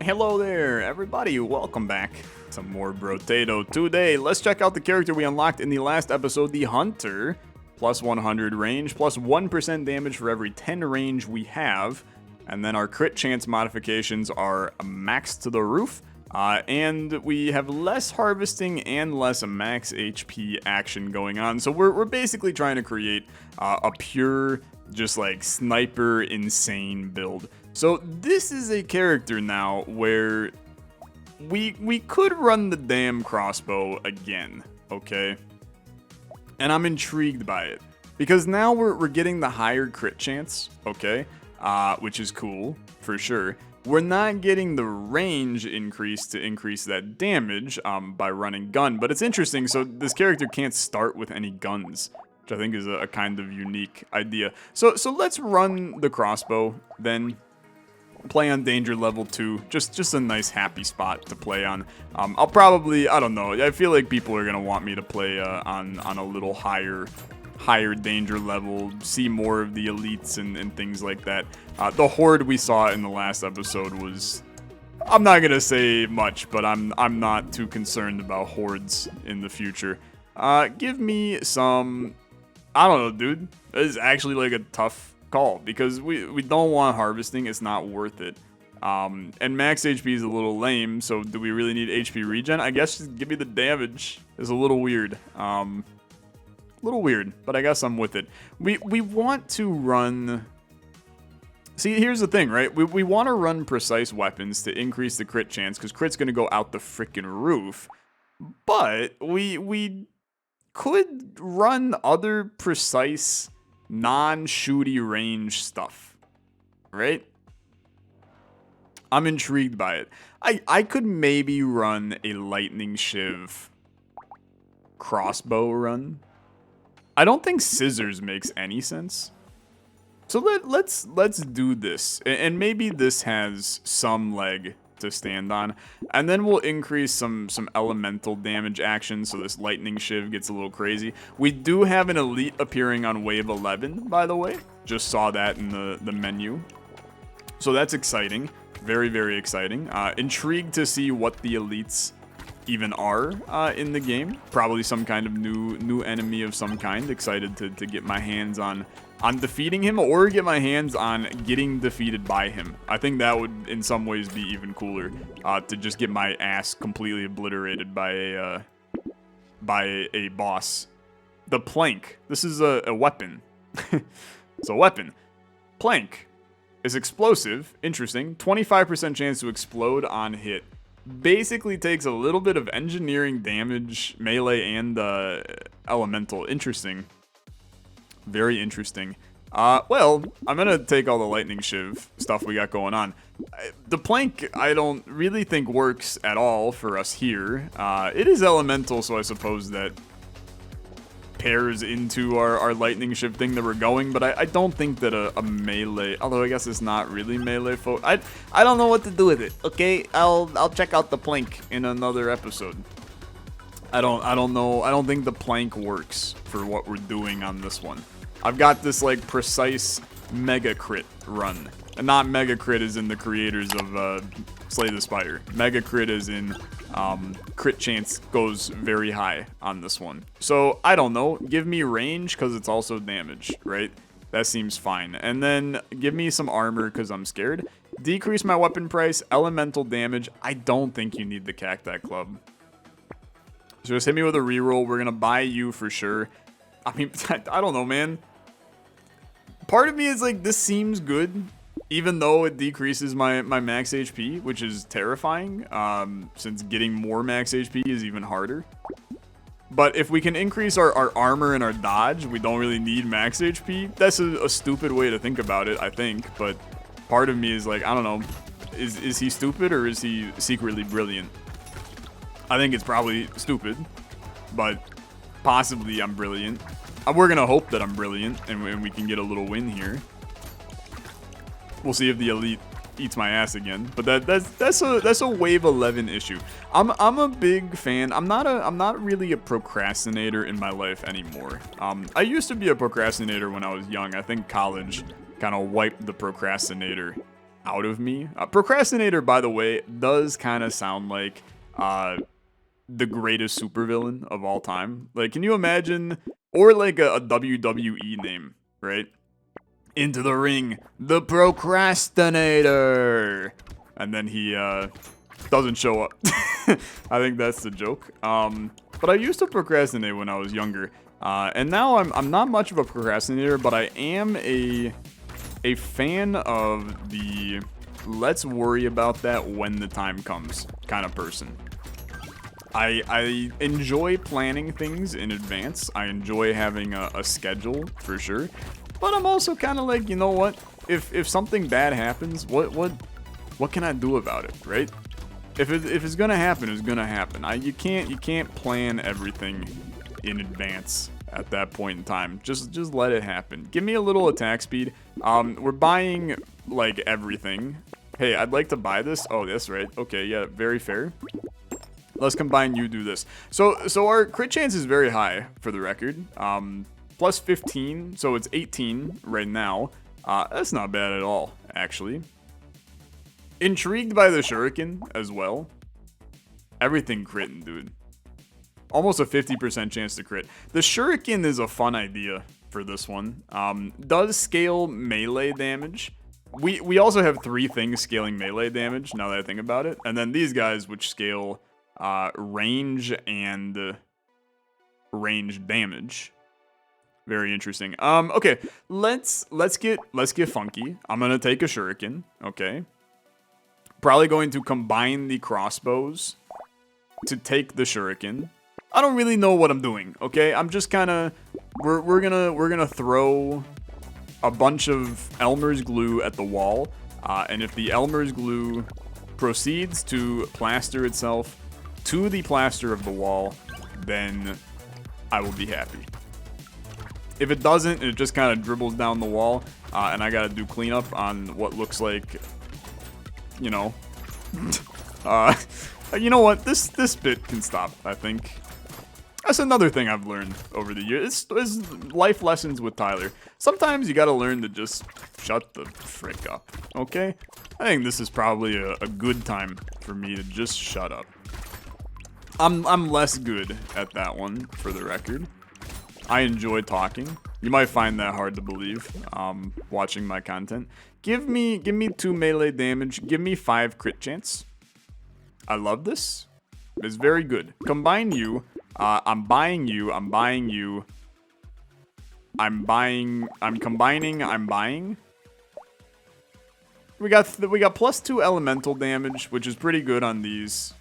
Hello there, everybody. Welcome back to more Brotato. Today, let's check out the character we unlocked in the last episode, the Hunter. Plus 100 range, plus 1% damage for every 10 range we have. And then our crit chance modifications are max to the roof. And we have less harvesting and less max HP action going on. So we're basically trying to create a pure, just like sniper insane build. So this is a character now where we could run the damn crossbow again, okay? And I'm intrigued by it because now we're getting the higher crit chance, okay? Which is cool for sure. We're not getting the range increase to increase that damage by running gun, but it's interesting. So this character can't start with any guns, which I think is a kind of unique idea. So let's run the crossbow then. Play on danger level 2, just a nice happy spot to play on. I'll probably, I don't know, I feel like people are gonna want me to play on a little higher danger level, see more of the elites and things like that. The horde we saw in the last episode was, I'm not gonna say much, but I'm not too concerned about hordes in the future. Give me some, I don't know, dude. It's actually like a tough call because we don't want harvesting. It's not worth it. And max HP is a little lame, so do we really need HP regen? I guess just give me the damage. It's a little weird. But I guess I'm with it. We want to run. See, here's the thing, right? We want to run precise weapons to increase the crit chance because crit's gonna go out the freaking roof. But we could run other precise non-shooty range stuff, right? I'm intrigued by it. I could maybe run a lightning shiv crossbow run. I don't think scissors makes any sense. So let's do this, and maybe this has some leg to stand on, and then we'll increase some elemental damage action so this lightning shiv gets a little crazy. We do have an elite appearing on wave 11, by the way. Just saw that in the menu, so that's exciting. Very exciting. Intrigued to see what the elites even are in the game. Probably some kind of new enemy of some kind. Excited to get my hands on defeating him or get my hands on getting defeated by him. I think that would in some ways be even cooler, to just get my ass completely obliterated by a boss. The plank. This is a weapon. It's a weapon. Plank is explosive. Interesting. 25% chance to explode on hit. Basically takes a little bit of engineering damage, melee and elemental. Interesting. Very interesting. Well, I'm gonna take all the lightning shiv stuff we got going on. The plank, I don't really think works at all for us here. It is elemental, so I suppose that pairs into our lightning shiv thing that we're going, but I don't think that a melee, although I guess it's not really melee I don't know what to do with it. Okay, I'll check out the plank in another episode. I don't know. I don't think the plank works for what we're doing on this one. I've got this like precise mega crit run, and not mega crit is in the creators of Slay the Spider. Mega crit is in crit chance goes very high on this one. So I don't know. Give me range because it's also damage, right? That seems fine. And then give me some armor because I'm scared. Decrease my weapon price. Elemental damage. I don't think you need the cacti club. So just hit me with a reroll. We're gonna buy you for sure. I mean, I don't know, man. Part of me is like, this seems good, even though it decreases my max HP, which is terrifying, since getting more max HP is even harder. But if we can increase our armor and our dodge, we don't really need max HP. That's a stupid way to think about it, I think. But part of me is like, I don't know, is he stupid or is he secretly brilliant? I think it's probably stupid, but possibly I'm brilliant. We're gonna hope that I'm brilliant and we can get a little win here. We'll see if the elite eats my ass again, but that's a wave 11 issue. I'm a big fan. I'm not really a procrastinator in my life anymore. I used to be a procrastinator when I was young. I think college kind of wiped the procrastinator out of me. Procrastinator, by the way, does kind of sound like the greatest supervillain of all time. Like, can you imagine, or like a WWE name, right? Into the ring, the Procrastinator, and then he doesn't show up. I think that's the joke. But I used to procrastinate when I was younger, and now I'm not much of a procrastinator, but I am a fan of the let's worry about that when the time comes kind of person. I enjoy planning things in advance. I enjoy having a schedule for sure. But I'm also kind of like, you know what? If something bad happens, what can I do about it, right? If it's gonna happen, it's gonna happen. You can't plan everything in advance at that point in time. Just let it happen. Give me a little attack speed. We're buying like everything. Hey, I'd like to buy this. Oh, this, right? Okay, yeah, very fair. Let's combine you do this. So our crit chance is very high for the record. Plus 15, so it's 18 right now. That's not bad at all, actually. Intrigued by the shuriken as well. Everything critting, dude. Almost a 50% chance to crit. The shuriken is a fun idea for this one. Does scale melee damage. We also have 3 things scaling melee damage, now that I think about it. And then these guys, which scale range and range damage. Very interesting. Okay, let's get funky. I'm gonna take a shuriken. Okay, probably going to combine the crossbows to take the shuriken. I don't really know what I'm doing. Okay, I'm just kind of we're gonna throw a bunch of Elmer's glue at the wall, and if the Elmer's glue proceeds to plaster itself to the plaster of the wall, then I will be happy. If it doesn't, it just kind of dribbles down the wall, and I gotta do cleanup on what looks like, you know, you know what? This bit can stop, I think. That's another thing I've learned over the years. It's life lessons with Tyler. Sometimes you gotta learn to just shut the frick up, okay? I think this is probably a good time for me to just shut up. I'm less good at that one, for the record. I enjoy talking. You might find that hard to believe, watching my content. Give me 2 melee damage. Give me 5 crit chance. I love this. It's very good. Combine you. I'm buying you. I'm buying you. I'm combining. I'm buying. We got plus 2 elemental damage, which is pretty good on these.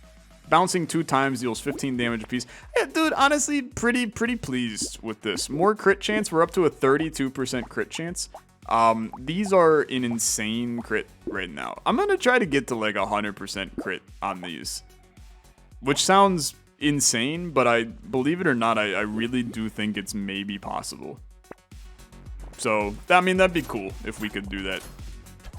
Bouncing 2 times deals 15 damage apiece. Yeah, dude, honestly, pretty pleased with this. More crit chance. We're up to a 32% crit chance. These are an insane crit right now. I'm gonna try to get to like 100% crit on these, which sounds insane, but I believe it or not, I really do think it's maybe possible. So, I mean, that'd be cool if we could do that.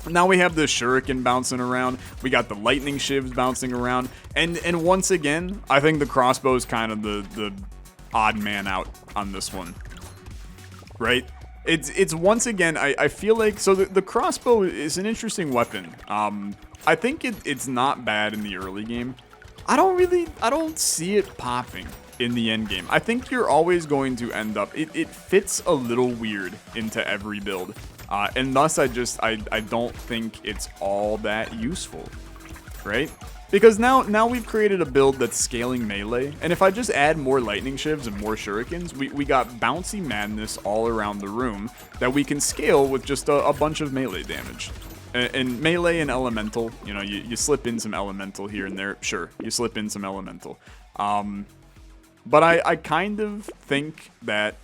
Now we have the shuriken bouncing around. We got the lightning shivs bouncing around. And once again, I think the crossbow is kind of the odd man out on this one. Right? It's once again, I feel like, so the crossbow is an interesting weapon. I think it's not bad in the early game. I don't see it popping in the end game. I think you're always going to end up, it fits a little weird into every build. And thus, I don't think it's all that useful, right? Because now we've created a build that's scaling melee, and if I just add more lightning shivs and more shurikens, we got bouncy madness all around the room that we can scale with just a bunch of melee damage. And melee and elemental, you know, you slip in some elemental here and there. Sure, you slip in some elemental. But I kind of think that,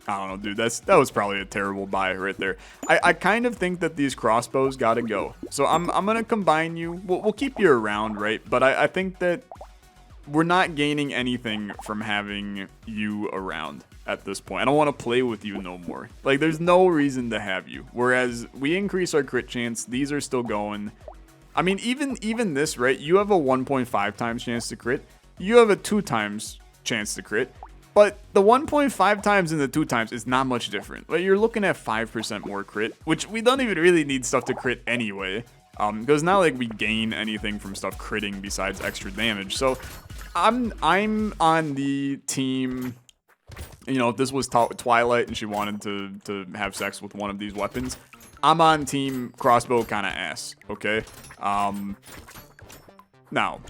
I don't know, dude, that was probably a terrible buy right there. I kind of think that these crossbows gotta go. So I'm gonna combine you. We'll keep you around, right? But I think that we're not gaining anything from having you around at this point. I don't want to play with you no more. Like, there's no reason to have you. Whereas we increase our crit chance. These are still going. I mean, even this, right? You have a 1.5 times chance to crit. You have a 2 times chance to crit. But the 1.5 times and the 2 times is not much different. Like, you're looking at 5% more crit, which we don't even really need stuff to crit anyway. Because not like we gain anything from stuff critting besides extra damage. So I'm on the team. You know, if this was Twilight and she wanted to have sex with one of these weapons, I'm on team crossbow kind of ass. Okay. Now,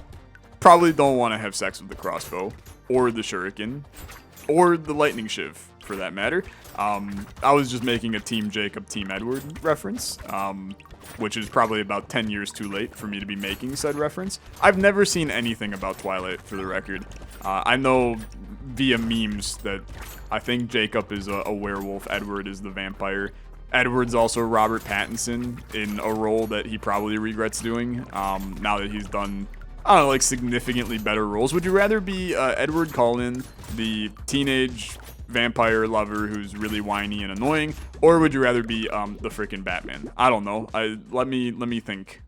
probably don't want to have sex with the crossbow or the shuriken or the lightning shiv for that matter. I was just making a Team Jacob, Team Edward reference, which is probably about 10 years too late for me to be making said reference. I've never seen anything about Twilight, for the record. I know via memes that I think Jacob is a werewolf, Edward is the vampire. Edward's also Robert Pattinson in a role that he probably regrets doing now that he's done, I don't know, like significantly better roles. Would you rather be Edward Cullen, the teenage vampire lover who's really whiny and annoying, or would you rather be the freaking Batman? I don't know. Let me think.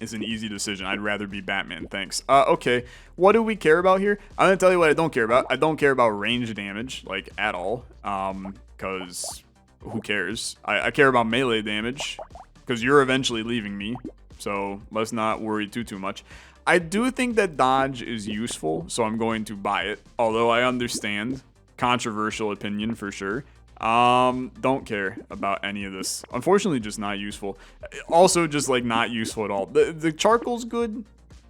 It's an easy decision. I'd rather be Batman, thanks. Okay, what do we care about here? I'm gonna tell you what I don't care about. I don't care about range damage, like, at all, because who cares? I care about melee damage, because you're eventually leaving me, so let's not worry too much. I do think that dodge is useful, so I'm going to buy it, although I understand. Controversial opinion for sure. Don't care about any of this. Unfortunately, just not useful. Also, just like not useful at all. The charcoal's good.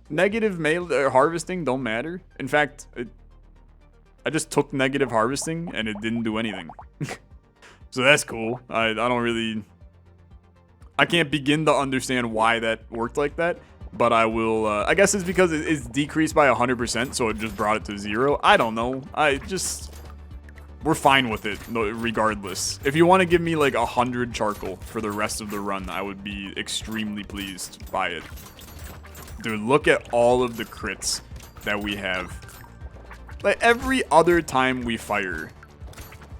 Negative melee harvesting don't matter. In fact, I just took negative harvesting and it didn't do anything. So that's cool. I don't really. I can't begin to understand why that worked like that. But I will. I guess it's because it's decreased by 100%, so it just brought it to 0. I don't know. We're fine with it, regardless. If you want to give me like 100 charcoal for the rest of the run, I would be extremely pleased by it. Dude, look at all of the crits that we have. Like, every other time we fire,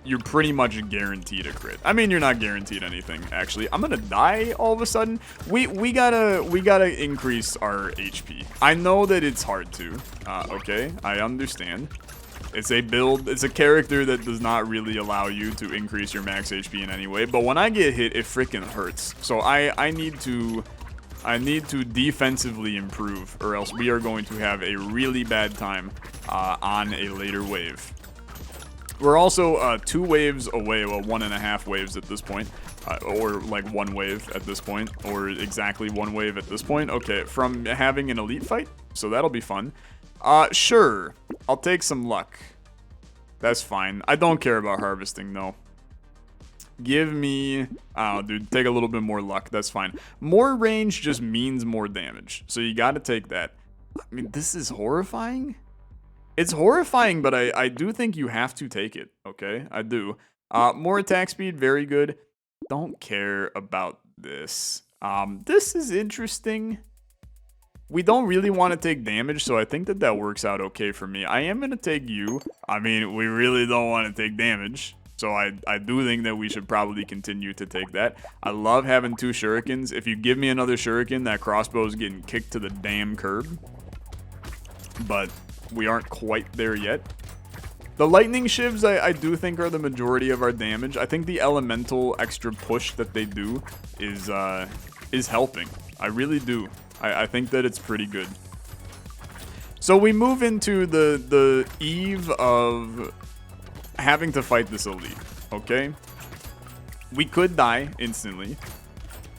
you're pretty much guaranteed a crit. I mean, you're not guaranteed anything, actually. I'm gonna die all of a sudden. We gotta increase our HP. I know that it's hard to. Okay, I understand. It's a build, it's a character that does not really allow you to increase your max HP in any way, but when I get hit, it freaking hurts. So I need to defensively improve, or else we are going to have a really bad time on a later wave. We're also 2 waves away, well, 1.5 waves at this point, or like 1 wave at this point, or exactly 1 wave at this point. Okay, from having an elite fight, so that'll be fun. Sure, I'll take some luck. That's fine. I don't care about harvesting, though. Give me, I don't know, dude, take a little bit more luck. That's fine. More range just means more damage, so you gotta take that. I mean, this is horrifying. It's horrifying, but I do think you have to take it, okay? I do. More attack speed, very good. Don't care about this. This is interesting. We don't really want to take damage, so I think that works out okay for me. I am going to take you. I mean, we really don't want to take damage, so I do think that we should probably continue to take that. I love having 2 shurikens. If you give me another shuriken, that crossbow is getting kicked to the damn curb. But we aren't quite there yet. The lightning shivs, I do think, are the majority of our damage. I think the elemental extra push that they do is helping. I really do. I think that it's pretty good. So we move into the eve of having to fight this elite, okay? We could die instantly,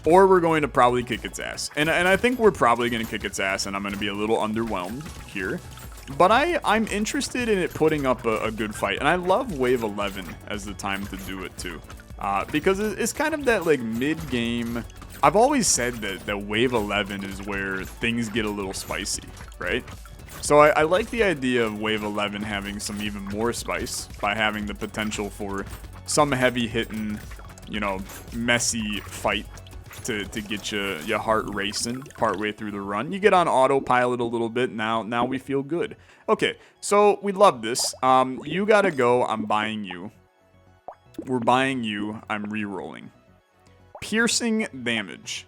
or we're going to probably kick its ass. And I think we're probably going to kick its ass, and I'm going to be a little underwhelmed here. But I'm interested in it putting up a good fight, and I love Wave 11 as the time to do it too. Because it's kind of that like mid-game. I've always said that Wave 11 is where things get a little spicy, right? So I like the idea of Wave 11 having some even more spice by having the potential for some heavy-hitting, you know, messy fight to get your heart racing partway through the run. You get on autopilot a little bit. Now we feel good. Okay, so we love this. You gotta go. I'm buying you. We're buying you. I'm re-rolling. Piercing damage.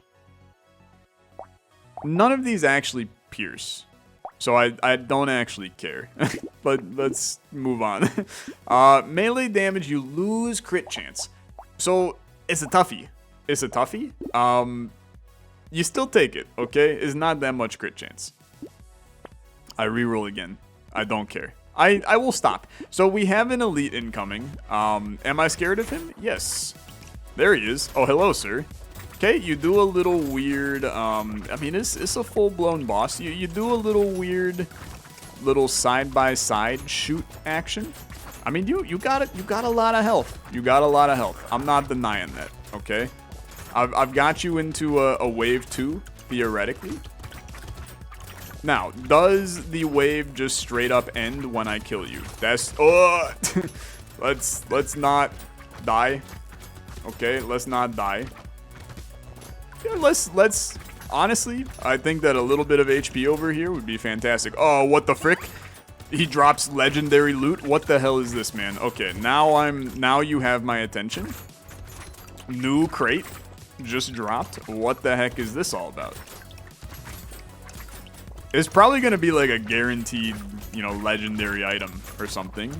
None of these actually pierce. So I don't actually care. But let's move on. Melee damage, you lose crit chance. So it's a toughie. It's a toughie. You still take it, okay? It's not that much crit chance. I reroll again. I don't care. I will stop. So we have an elite incoming. Am I scared of him? Yes. There he is. Oh, hello, sir. Okay, you do a little weird, I mean, it's a full-blown boss. You do a little weird, little side-by-side shoot action. I mean, you got it. You got a lot of health. You got a lot of health. I'm not denying that, okay? I've got you into a wave 2, theoretically. Now, does the wave just straight up end when I kill you? That's let's not die. Okay, let's not die. Yeah, let's honestly, I think that a little bit of HP over here would be fantastic. Oh, what the frick? He drops legendary loot. What the hell is this, man? Okay, now you have my attention. New crate just dropped. What the heck is this all about? It's probably going to be like a guaranteed, you know, legendary item or something,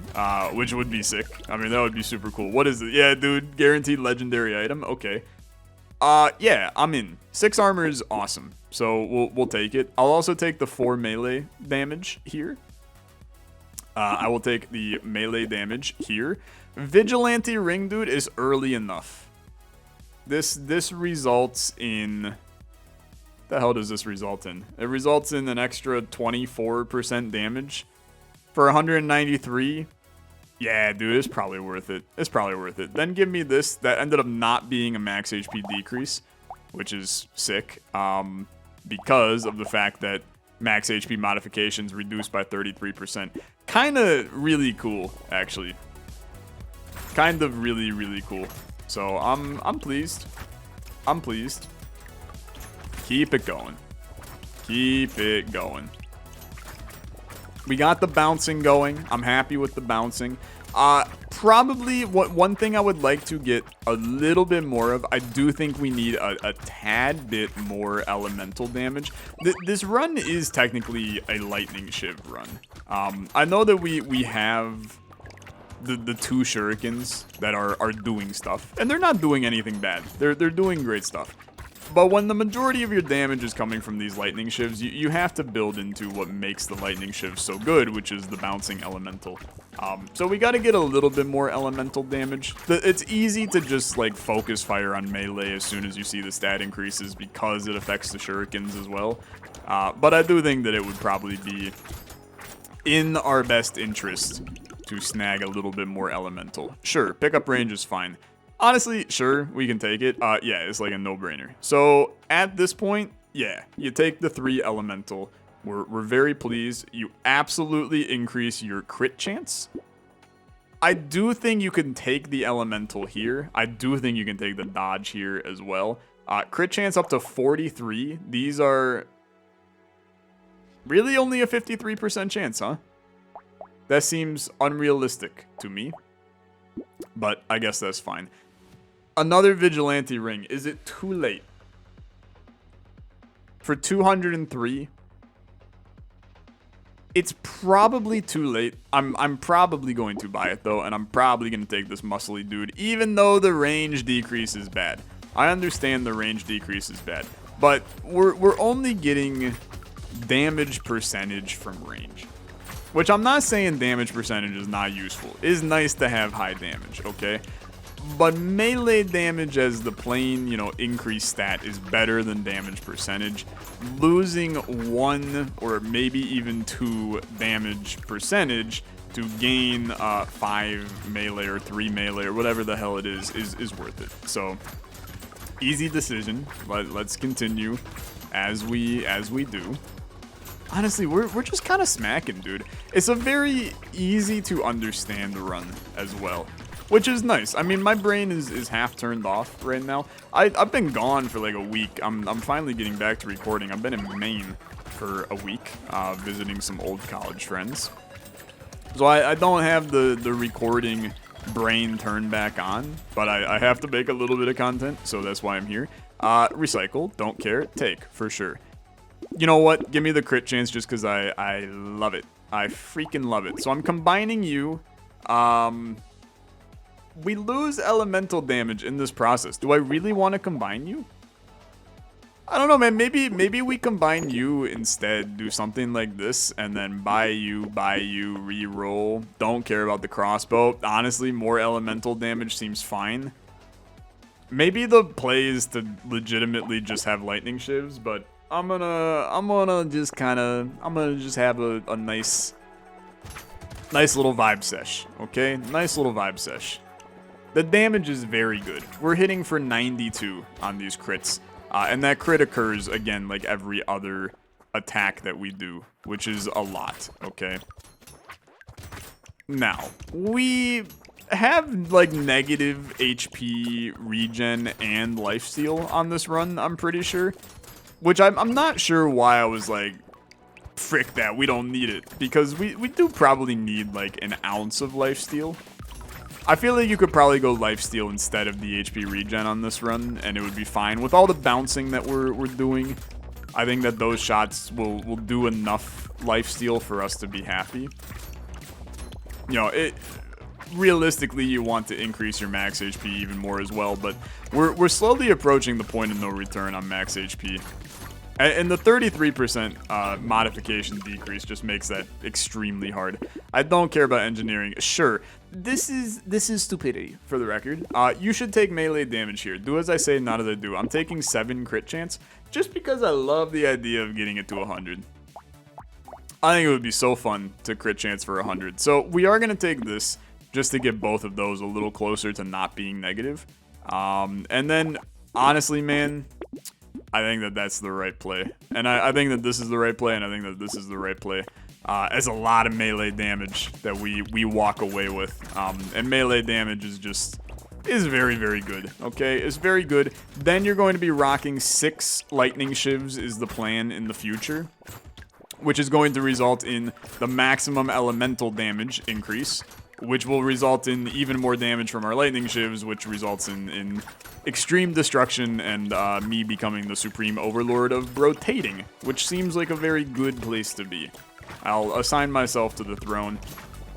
which would be sick. I mean, that would be super cool. What is it? Yeah, dude, guaranteed legendary item. Okay. Yeah, I'm in. 6 armor is awesome, so we'll take it. I'll also take the 4 melee damage here. I will take the melee damage here. Vigilante ring, dude, is early enough. This results in... The hell does this result in? It results in an extra 24% damage for 193. Yeah, dude, it's probably worth it. It's probably worth it. Then give me this. That ended up not being a max HP decrease, which is sick, because of the fact that max HP modifications reduced by 33%. Kind of really cool, actually. Kind of really, really cool. So I'm pleased. I'm pleased. Keep it going. Keep it going. We got the bouncing going. I'm happy with the bouncing. Probably one thing I would like to get a little bit more of, I do think we need a tad bit more elemental damage. This run is technically a lightning shiv run. I know that we have the 2 shurikens that are doing stuff, and they're not doing anything bad. They're doing great stuff. But when the majority of your damage is coming from these lightning shivs, you have to build into what makes the lightning shiv so good, which is the bouncing elemental. So we got to get a little bit more elemental damage. It's easy to just like focus fire on melee as soon as you see the stat increases because it affects the shurikens as well. But I do think that it would probably be in our best interest to snag a little bit more elemental. Sure, pickup range is fine. Honestly, sure, we can take it. Yeah, it's like a no-brainer. So at this point, yeah, you take the 3 elemental. We're very pleased. You absolutely increase your crit chance. I do think you can take the elemental here. I do think you can take the dodge here as well. Crit chance up to 43. These are really only a 53% chance, huh? That seems unrealistic to me, but I guess that's fine. Another vigilante ring. Is it too late? For 203? It's probably too late. I'm probably going to buy it though, and I'm probably going to take this muscly dude, even though the range decrease is bad. I understand the range decrease is bad, but we're only getting damage percentage from range. Which I'm not saying damage percentage is not useful. It is nice to have high damage, okay? But melee damage as the plain, you know, increased stat is better than damage percentage. Losing 1 or maybe even 2 damage percentage to gain 5 melee or 3 melee or whatever the hell it is worth it. So, easy decision. Let's continue as we do. Honestly, we're just kind of smacking, dude. It's a very easy to understand run as well, which is nice. I mean, my brain is half turned off right now. I've been gone for like a week. I'm finally getting back to recording. I've been in Maine for a week, visiting some old college friends. So I don't have the recording brain turned back on, but I have to make a little bit of content, so that's why I'm here. Recycle, don't care, take, for sure. You know what? Give me the crit chance just because I love it. I freaking love it. So I'm combining you. We lose elemental damage in this process. Do I really want to combine you? I don't know, man. Maybe we combine you instead. Do something like this, and then buy you, re-roll. Don't care about the crossbow. Honestly, more elemental damage seems fine. Maybe the play is to legitimately just have lightning shivs, but I'm gonna just have a nice little vibe sesh. Okay, nice little vibe sesh. The damage is very good. We're hitting for 92 on these crits. And that crit occurs, again, like every other attack that we do, which is a lot, okay? Now, we have, like, negative HP regen and lifesteal on this run, I'm pretty sure. Which I'm not sure why I was like, frick that, we don't need it. Because we do probably need, like, an ounce of lifesteal. I feel like you could probably go lifesteal instead of the HP regen on this run, and it would be fine. With all the bouncing that we're doing, I think that those shots will do enough lifesteal for us to be happy. You know, realistically, you want to increase your max HP even more as well, but we're slowly approaching the point of no return on max HP. And the 33% modification decrease just makes that extremely hard. I don't care about engineering. Sure, this is stupidity, for the record. You should take melee damage here. Do as I say, not as I do. I'm taking 7 crit chance just because I love the idea of getting it to 100. I think it would be so fun to crit chance for 100. So we are going to take this just to get both of those a little closer to not being negative. And then, honestly, man, I think that that's the right play. And I think that this is the right play, and I think that this is the right play. As a lot of melee damage that we walk away with. And melee damage is very, very good, okay? It's very good. Then you're going to be rocking 6 lightning shivs is the plan in the future, which is going to result in the maximum elemental damage increase, which will result in even more damage from our lightning shivs, which results in extreme destruction and me becoming the supreme overlord of Brotating, which seems like a very good place to be. I'll assign myself to the throne,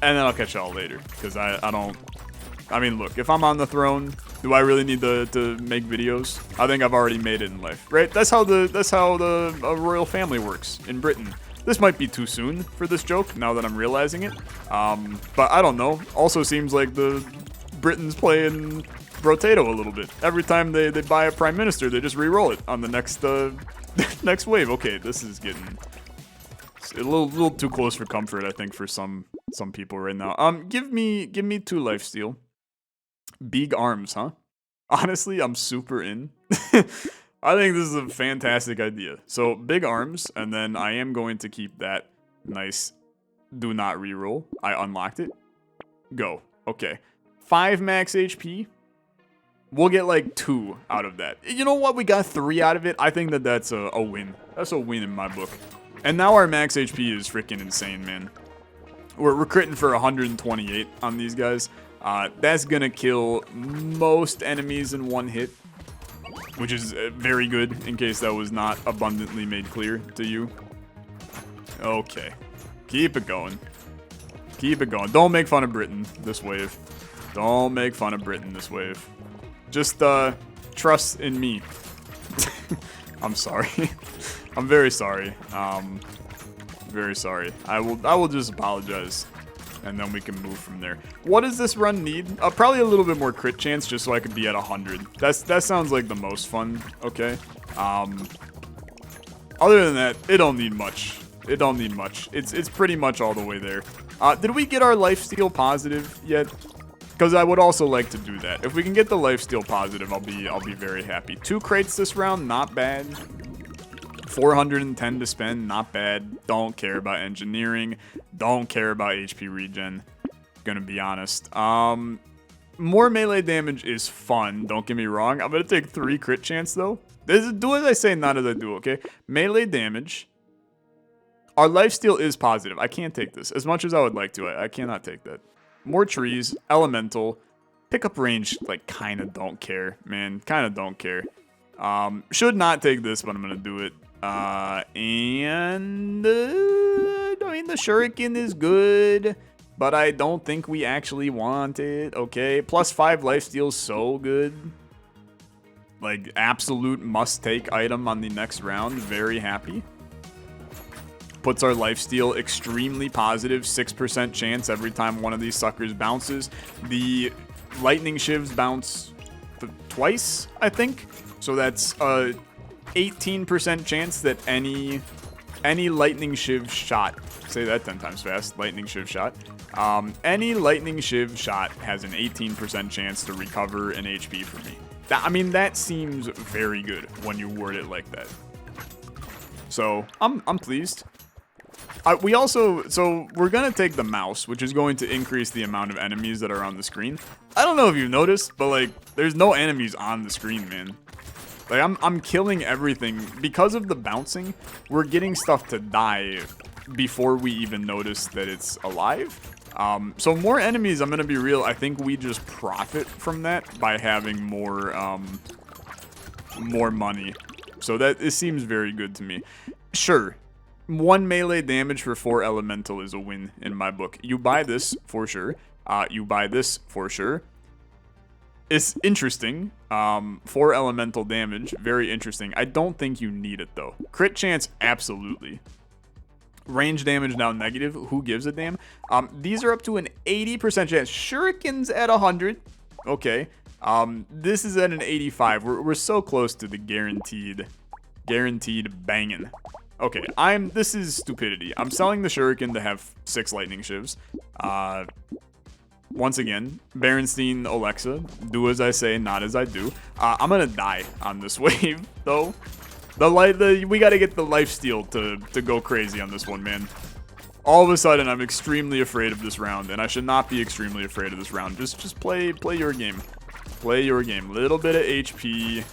and then I'll catch y'all later, because I mean, look, if I'm on the throne, do I really need to make videos? I think I've already made it in life, right? That's how the royal family works in Britain. This might be too soon for this joke, now that I'm realizing it. But I don't know. Also seems like the Britons playing Brotato a little bit. Every time they buy a prime minister, they just re-roll it on the next next wave. Okay, this is getting a little too close for comfort, I think, for some people right now. Give me 2 lifesteal. Big arms, huh? Honestly, I'm super in. I think this is a fantastic idea. So, big arms, and then I am going to keep that nice do not reroll. I unlocked it. Go. Okay. 5 max HP. We'll get like 2 out of that. You know what? We got 3 out of it. I think that that's a win. That's a win in my book. And now our max HP is freaking insane, man. We're critting for 128 on these guys. That's gonna kill most enemies in 1 hit, which is very good, in case that was not abundantly made clear to you. Okay. Keep it going. Keep it going. Don't make fun of Britain this wave. Don't make fun of Britain this wave. Just, trust in me. I'm sorry. I'm very sorry. Very sorry. I will just apologize, and then we can move from there. What does this run need? Probably a little bit more crit chance, just so I could be at 100. That sounds like the most fun. Okay. Other than that, it don't need much. It don't need much. It's pretty much all the way there. Did we get our lifesteal positive yet? Because I would also like to do that. If we can get the lifesteal positive, I'll be very happy. 2 crates this round, not bad. 410 to spend, not bad. Don't care about engineering. Don't care about HP regen. Gonna be honest. More melee damage is fun, don't get me wrong. I'm gonna take 3 crit chance though. Do as I say, not as I do, okay? Melee damage. Our lifesteal is positive. I can't take this. As much as I would like to, I cannot take that. More trees, elemental. Pickup range, like, kinda don't care, man. Kinda don't care. Should not take this, but I'm gonna do it. And I mean, the shuriken is good, but I don't think we actually want it. Okay, +5 lifesteal, so good. Like, absolute must-take item on the next round. Very happy. Puts our lifesteal extremely positive. 6% chance every time one of these suckers bounces. The lightning shivs bounce twice, I think. So that's a 18% chance that any lightning shiv shot, say that 10 times fast, lightning shiv shot. Any lightning shiv shot has an 18% chance to recover an HP for me. I mean, that seems very good when you word it like that. So I'm pleased. We're gonna take the mouse, which is going to increase the amount of enemies that are on the screen. I don't know if you've noticed, but like, there's no enemies on the screen, man. Like, I'm killing everything. Because of the bouncing, we're getting stuff to die before we even notice that it's alive. So more enemies, I'm gonna be real, I think we just profit from that by having more money. So it seems very good to me. Sure, 1 melee damage for 4 elemental is a win in my book. You buy this for sure. You buy this for sure. It's interesting. 4 elemental damage, very interesting. I don't think you need it though. Crit chance, absolutely. Range damage now negative. Who gives a damn? These are up to an 80% chance. Shuriken's at 100. Okay. This is at an 85. We're so close to the guaranteed banging. Okay, this is stupidity. I'm selling the shuriken to have 6 lightning shivs. Once again, Berenstein Olexa, do as I say, not as I do. I'm gonna die on this wave, though. We gotta get the lifesteal to go crazy on this one, man. All of a sudden, I'm extremely afraid of this round, and I should not be extremely afraid of this round. Just play your game. Play your game. Little bit of HP.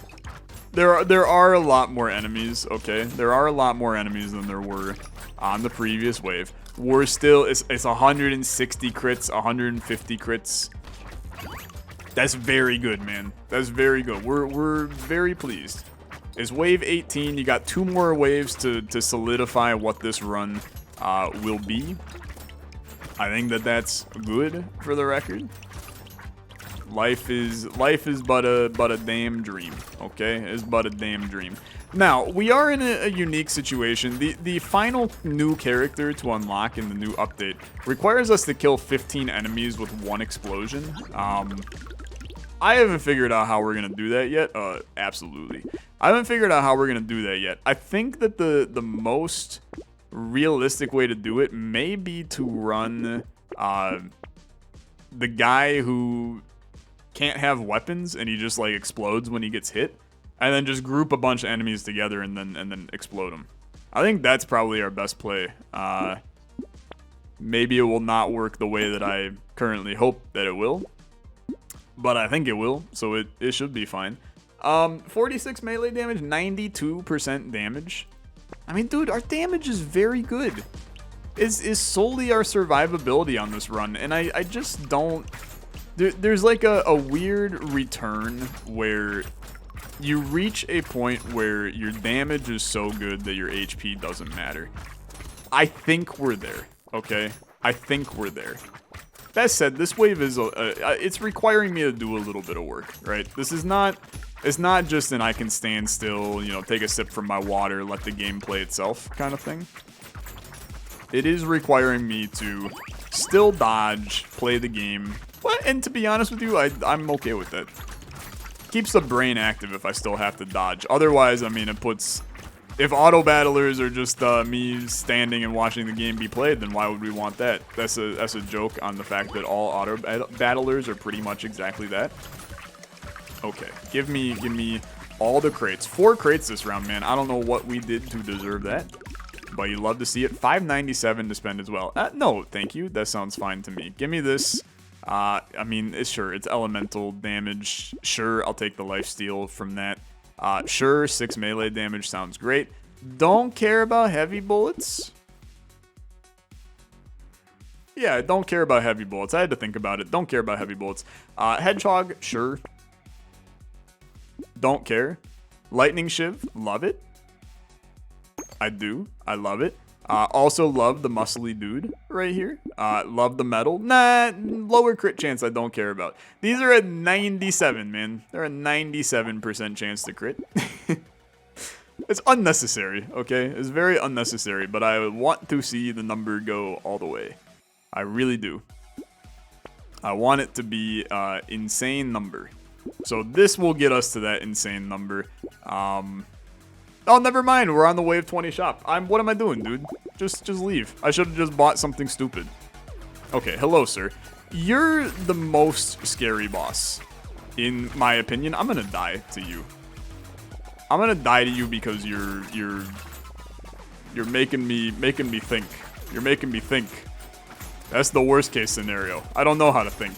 There are a lot more enemies, okay? There are a lot more enemies than there were on the previous wave. We're still, it's 160 crits, 150 crits. That's very good, man. That's very good. We're very pleased. It's wave 18. You got 2 more waves to solidify what this run will be. I think that's good for the record. Life is but a damn dream, okay? It's but a damn dream. Now, we are in a unique situation. The final new character to unlock in the new update requires us to kill 15 enemies with 1 explosion. I haven't figured out how we're gonna do that yet. Absolutely. I haven't figured out how we're gonna do that yet. I think that the most realistic way to do it may be to run the guy who can't have weapons and he just like explodes when he gets hit, and then just group a bunch of enemies together and then explode them. I think that's probably our best play. Maybe it will not work the way that I currently hope that it will, but I think it will, so it should be fine. 46 melee damage, 92% damage. I mean, dude, our damage is very good. Is solely our survivability on this run, and I just don't... There's like a weird return where you reach a point where your damage is so good that your HP doesn't matter. I think we're there, okay? I think we're there. That said, this wave is it's requiring me to do a little bit of work, right? This is not... It's not just an I can stand still, you know, take a sip from my water, let the game play itself kind of thing. It is requiring me to still dodge, play the game. And to be honest with you, I'm okay with that. Keeps the brain active if I still have to dodge. Otherwise, I mean, it puts... If auto battlers are just me standing and watching the game be played, then why would we want that? That's a joke on the fact that all auto battlers are pretty much exactly that. Okay, give me all the crates. 4 crates this round, man. I don't know what we did to deserve that, but you love to see it. 597 to spend as well. No, thank you. That sounds fine to me. Give me this. I mean, it's elemental damage. Sure, I'll take the lifesteal from that. Sure, 6 melee damage sounds great. Don't care about heavy bullets. Yeah, don't care about heavy bullets. I had to think about it. Don't care about heavy bullets. Hedgehog, sure. Don't care. Lightning Shiv, love it. I do. I love it. Also love the muscly dude right here. Love the metal. Nah, lower crit chance I don't care about. These are at 97, man. They're a 97% chance to crit. It's unnecessary, okay? It's very unnecessary, but I want to see the number go all the way. I really do. I want it to be insane number. So this will get us to that insane number. Oh, never mind. We're on the wave 20 shop. What am I doing, dude? Just leave. I should have just bought something stupid. Okay, hello, sir. You're the most scary boss, in my opinion. I'm gonna die to you. I'm gonna die to you because you're making me think. You're making me think. That's the worst case scenario. I don't know how to think.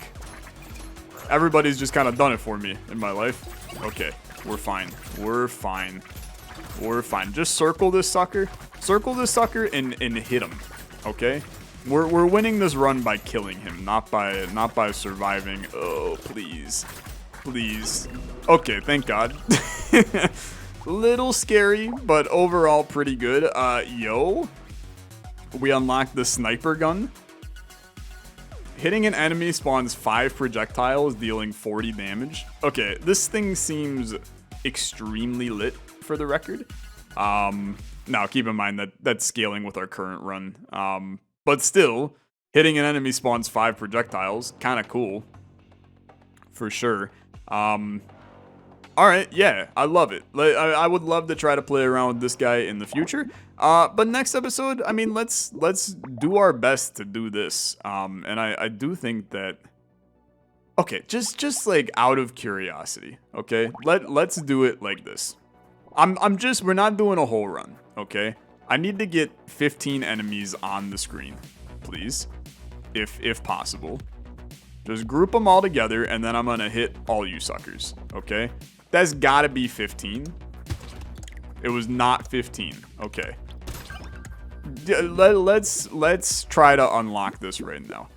Everybody's just kind of done it for me in my life. Okay, we're fine. We're fine. We're fine. Just circle this sucker. Circle this sucker and hit him. Okay? We're winning this run by killing him, not by surviving. Oh, please. Please. Okay, thank God. Little scary, but overall pretty good. Yo. We unlocked the sniper gun. Hitting an enemy spawns 5 projectiles, dealing 40 damage. Okay, this thing seems extremely lit, for the record. Now, keep in mind that that's scaling with our current run. But still, hitting an enemy spawns 5 projectiles. Kind of cool. For sure. Alright, yeah, I love it. I would love to try to play around with this guy in the future. But next episode, I mean, let's do our best to do this. And I do think that... Okay, just like out of curiosity, okay? Let's do it like this. We're not doing a whole run, okay? I need to get 15 enemies on the screen, please. If possible. Just group them all together, and then I'm gonna hit all you suckers, okay? That's gotta be 15. It was not 15. Okay. Let's try to unlock this right now.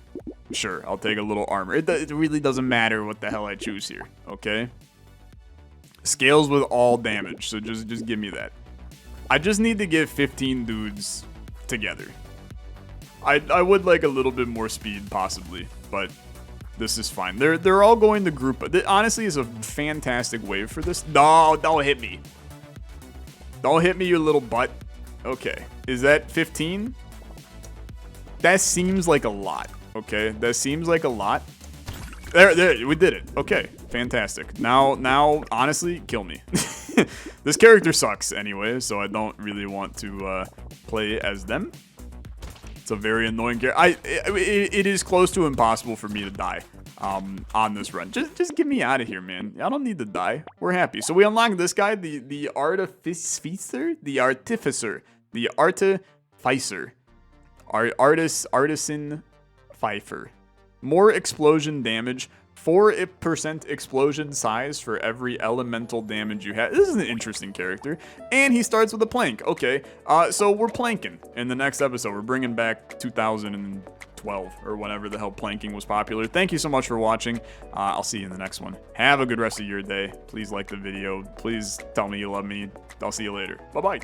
Sure, I'll take a little armor. It really doesn't matter what the hell I choose here, okay? Scales with all damage, so just give me that. I just need to get 15 dudes together. I would like a little bit more speed, possibly, but this is fine. They're all going to group. Honestly, is a fantastic wave for this. No, don't hit me. Don't hit me, you little butt. Okay, is that 15? That seems like a lot. Okay, that seems like a lot. There, we did it. Okay, fantastic. Now, honestly, kill me. This character sucks anyway, so I don't really want to play as them. It's a very annoying character. It is close to impossible for me to die on this run. Just get me out of here, man. I don't need to die. We're happy. So we unlocked this guy, the artificer, artisan Pfeiffer. More explosion damage, 4% explosion size for every elemental damage you have. This is an interesting character. And he starts with a plank. Okay, so we're planking in the next episode. We're bringing back 2012 or whenever the hell planking was popular. Thank you so much for watching. I'll see you in the next one. Have a good rest of your day. Please like the video. Please tell me you love me. I'll see you later. Bye-bye.